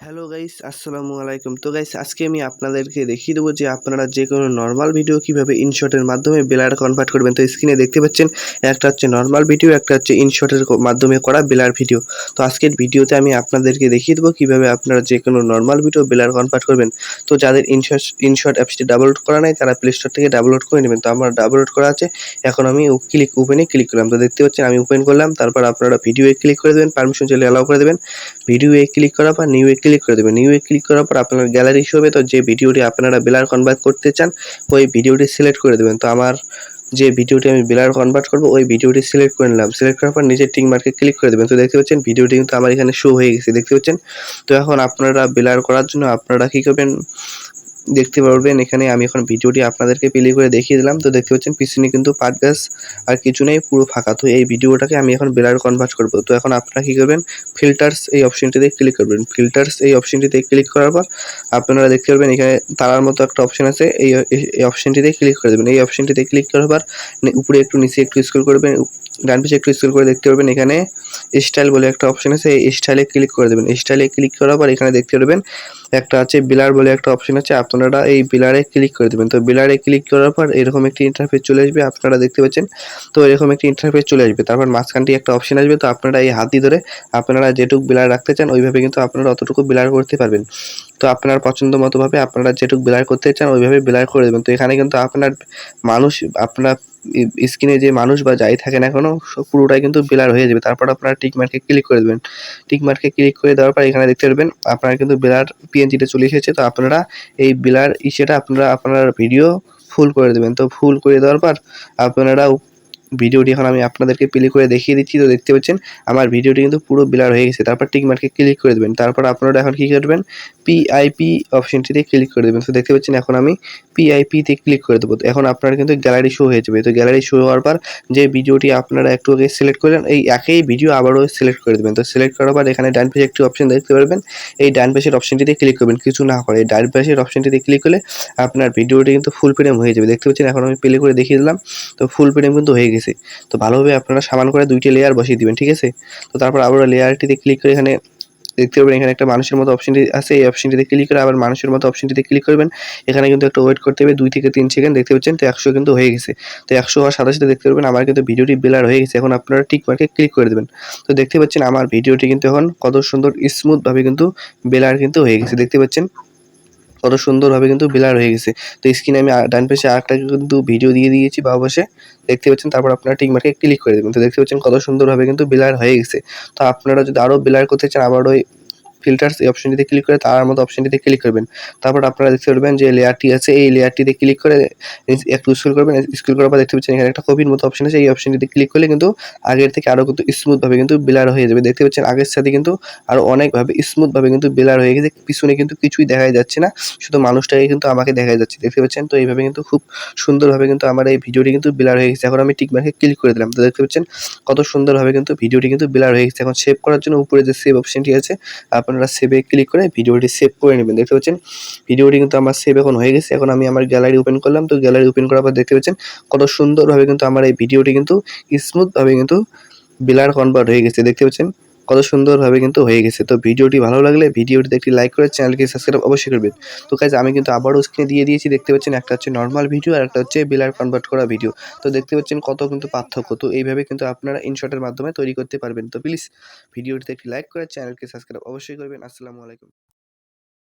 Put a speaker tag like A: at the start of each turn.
A: Hello guys, আসসালামু আলাইকুম। তো গাইস, আজকে আমি আপনাদেরকে দেখিয়ে দেবো যে আপনারা যে কোনো নর্মাল ভিডিও কিভাবে ইনশটের মাধ্যমে ব্লার কনভার্ট করবেন। তো স্ক্রিনে দেখতে পাচ্ছেন একটা হচ্ছে নর্মাল ভিডিও, একটা হচ্ছে ইনশটের মাধ্যমে করা ব্লার ভিডিও। তো আজকের ভিডিওতে আমি আপনাদেরকে দেখিয়ে দেবো কিভাবে আপনারা যে কোনো নর্মাল ভিডিও ব্লার কনভার্ট করবেন। তো যাদের ইনশট অ্যাপসটি ডাউনলোড করা নাই তারা প্লে স্টোর থেকে ডাউনলোড করে নেবেন। তো আমার ডাউনলোড করা আছে, এখন আমি ওপেনে ক্লিক করলাম। তো দেখতে পাচ্ছেন আমি ওপেন করলাম, তারপর আপনারা ভিডিওয়ে ক্লিক করে দেবেন, পারমিশন চাইলে অ্যালাউ করে দেবেন। ভিডিওয়ে ক্লিক করার পর নিউ এ ক্লিক করে দেবেন। নিউ এ ক্লিক করার পর আপনার গ্যালারি শো হবে। তো যে ভিডিওটি আপনারা ব্লার কনভার্ট করতে চান ওই ভিডিওটি সিলেক্ট করে দেবেন। তো আমার যে ভিডিওটি আমি ব্লার কনভার্ট করব ওই ভিডিওটি সিলেক্ট করে নিলাম। সিলেক্ট করার পর নিচের টিক মার্কে ক্লিক করে দেবেন। তো দেখতে পাচ্ছেন ভিডিওটি কিন্তু আমার এখানে শো হয়ে গেছে, দেখতে পাচ্ছেন। তো এখন আপনারা ব্লার করার জন্য আপনারা কি করবেন দেখতে পারবেন, এখানে আমি এখন ভিডিওটি আপনাদেরকে প্লে করে দেখিয়ে দিলাম। তো দেখতে পাচ্ছেন পিছনে কিন্তু পাট গাছ আর কিছু নেই, পুরো ফাঁকা। তো এই ভিডিওটাকে আমি এখন ব্লার কনভার্ট করব। তো এখন আপনারা কি করবেন, ফিল্টার্স এই অপশনটিতে ক্লিক করবেন। ফিল্টার্স এই অপশনটিতে ক্লিক করার পর আপনারা দেখতে পারবেন এখানে তারার মতো একটা অপশন আছে, এই অপশনটিতে ক্লিক করে দেবেন। এই অপশনটিতে ক্লিক করার পর উপরে একটু নিচে একটু স্ক্রল করবেন, ডান পাশে একটু স্ক্রল করে দেখতে পারবেন এখানে স্টাইল বলে একটা অপশন আছে, এই স্টাইলে ক্লিক করে দেবেন। স্টাইলে ক্লিক করার পর এখানে দেখতে পারবেন একটা আছে ব্লার বলে একটা অপশন আছে, আপনারা এই ব্লারে ক্লিক করে দেবেন। তো ব্লারে ক্লিক করার পর এরকম একটি ইন্টারফেস চলে আসবে, আপনারা দেখতে পাচ্ছেন। তো এরকম একটি ইন্টারফেস চলে আসবে, তারপর মাঝখানটি একটা অপশন আসবে। তো আপনারা এই হাত দিয়ে ধরে আপনারা যেটুকু ব্লার রাখতে চান ওইভাবে কিন্তু আপনারা অতটুকু ব্লার করতে পারবেন। তো আপনার পছন্দ মতো ভাবে আপনারা যেটুকু ব্লার করতে চান ওইভাবে ব্লার করে দেবেন। তো এখানে কিন্তু আপনার মানুষ, আপনার স্ক্রিনে যে মানুষ বা যাই থাকে না কেন পুরোটাই কিন্তু ব্লার হয়ে যাবে। তারপর আপনারা টিক মার্কে ক্লিক করে দেবেন। টিক মার্কে ক্লিক করে দেওয়ার পর এখানে দেখতে পারবেন আপনারা কিন্তু ব্লার পিএনজিটা চলে এসেছে। তো আপনারা এই ব্লার সেটা আপনারা আপনার ভিডিও ফুল করে দেবেন। তো ফুল করে দেওয়ার পর আপনারা ভিডিওটি এখন আমি আপনাদেরকে প্লে করে দেখিয়ে দিচ্ছি। তো দেখতে পাচ্ছেন আমার ভিডিওটি কিন্তু পুরো ব্লার হয়ে গেছে। তারপর টিক মার্কে ক্লিক করে দেবেন। তারপর আপনারা এখন কি করবেন, পিআইপি অপশনটিতে ক্লিক করে দেবেন। তো দেখতে পাচ্ছেন এখন আমি পিআইপিতে ক্লিক করে দেবো। তো এখন আপনার কিন্তু গ্যালারি শো হয়ে যাবে। তো গ্যালারি শো হওয়ার পর যে ভিডিওটি আপনারা একটু আগে সিলেক্ট করলেন এই একই ভিডিও আবারও সিলেক্ট করে দেবেন। তো সিলেক্ট করার পর এখানে ডান পাশে একটি অপশন দেখতে পারবেন, এই ডান পাশের অপশনটিতে ক্লিক করবেন। কিছু না করে এই ডান পাশের অপশনটিতে ক্লিক করলে আপনার ভিডিওটি কিন্তু ফুল ফ্রেম হয়ে যাবে। দেখতে পাচ্ছেন এখন আমি প্লে করে দেখিয়ে দিলাম। তো ফুল ফ্রেম কিন্তু হয়ে গেছে। তো ভালোভাবে আপনারা সমান করে 2টি লেয়ার বসিয়ে দিবেন, ঠিক আছে। তো তারপর আবার লেয়ারটিতে ক্লিক করে এখানে দেখতে পারবেন এখানে একটা মানুষের মতো অপশনটি আছে, এই অপশনটিতে ক্লিক করে আবার মানুষের মতো অপশনটিতে ক্লিক করবেন। এখানে কিন্তু একটু ওয়েট করতে হবে 2 থেকে 3 সেকেন্ড, দেখতে পাচ্ছেন। তো 100 কিন্তু হয়ে গেছে। তো 100 হওয়ার সাথে সাথে দেখতে পারবেন আমার কিন্তু ভিডিওটি ব্লার হয়ে গেছে। এখন আপনারা টিক মার্কে ক্লিক করে দেবেন। তো দেখতে পাচ্ছেন আমার ভিডিওটি কিন্তু এখন কত সুন্দর স্মুথ ভাবে কিন্তু ব্লার কিন্তু হয়ে গেছে, দেখতে পাচ্ছেন কত সুন্দরভাবে কিন্তু ব্লার হয়ে গেছে। তো স্ক্রিনে আমি ডান পাশে আরেকটা কিন্তু ভিডিও দিয়ে দিয়েছি বাম পাশে, দেখতে পাচ্ছেন। তারপর আপনারা টিক মার্কে ক্লিক করে দেবেন। তো দেখতে পাচ্ছেন কত সুন্দরভাবে কিন্তু ব্লার হয়ে গেছে। তো আপনারা যদি আরো ব্লার করতে চান আবার ওই ফিল্টার্স এই অপশনটিতে ক্লিক করে তার মতো অপশনটিতে ক্লিক করবেন। তারপর আপনারা দেখতে পারবেন যে লেয়ারটি আছে, এই লেয়ারটিতে ক্লিক করে একটু স্ক্রল করবেন। স্ক্রল করার পর দেখতে পাচ্ছেন এখানে একটা কপির মতো অপশন আছে, এই অপশনটিতে ক্লিক করলে কিন্তু আগের থেকে আরো কিন্তু স্মুথ ভাবে কিন্তু ব্লার হয়ে যাবে। দেখতে পাচ্ছেন আগের সাথে কিন্তু আরো অনেকভাবে স্মুথ ভাবে কিন্তু ব্লার হয়ে গেছে। পিছনে কিন্তু কিছুই দেখাই যাচ্ছে না, শুধু মানুষটাকে কিন্তু আমাকে দেখা যাচ্ছে, দেখতে পাচ্ছেন। তো এইভাবে কিন্তু খুব সুন্দরভাবে কিন্তু আমার এই ভিডিওটি কিন্তু ব্লার হয়ে গেছে। এখন আমি টিক মার্কে ক্লিক করে দিলাম। তো দেখতে পাচ্ছেন কত সুন্দরভাবে কিন্তু ভিডিওটি কিন্তু ব্লার হয়ে গেছে। এখন সেভ করার জন্য উপরে যে সেভ অপশনটি আছে আপনারা সেভে ক্লিক করে ভিডিওটি সেভ করে নেবেন। দেখতে পাচ্ছেন ভিডিওটি কিন্তু আমার সেভ এখন হয়ে গেছে। এখন আমি আমার গ্যালারি ওপেন করলাম। তো গ্যালারি ওপেন করার পর দেখতে পাচ্ছেন কত সুন্দরভাবে কিন্তু আমার এই ভিডিওটি কিন্তু স্মুথভাবে কিন্তু ব্লার কনভার্ট হয়ে গেছে, দেখতে পাচ্ছেন কত সুন্দরভাবে কিন্তু হয়ে গেছে। তো ভিডিওটি ভালো লাগলে ভিডিওটিতে একটি লাইক করে চ্যানেলকে সাবস্ক্রাইব অবশ্যই করবেন। তো গাইস আমি কিন্তু আবারও স্ক্রিনে দিয়ে দিয়েছি, দেখতে পাচ্ছেন একটা হচ্ছে নরমাল ভিডিও আর একটা হচ্ছে ব্লার কনভার্ট করা ভিডিও। তো দেখতে পাচ্ছেন কত কিন্তু পার্থক্য। তো এইভাবে কিন্তু আপনারা ইনশটের মাধ্যমে তৈরি করতে পারবেন। তো প্লিজ ভিডিওটিতে একটি লাইক করে চ্যানেলকে সাবস্ক্রাইব অবশ্যই করবেন। আসসালামু আলাইকুম।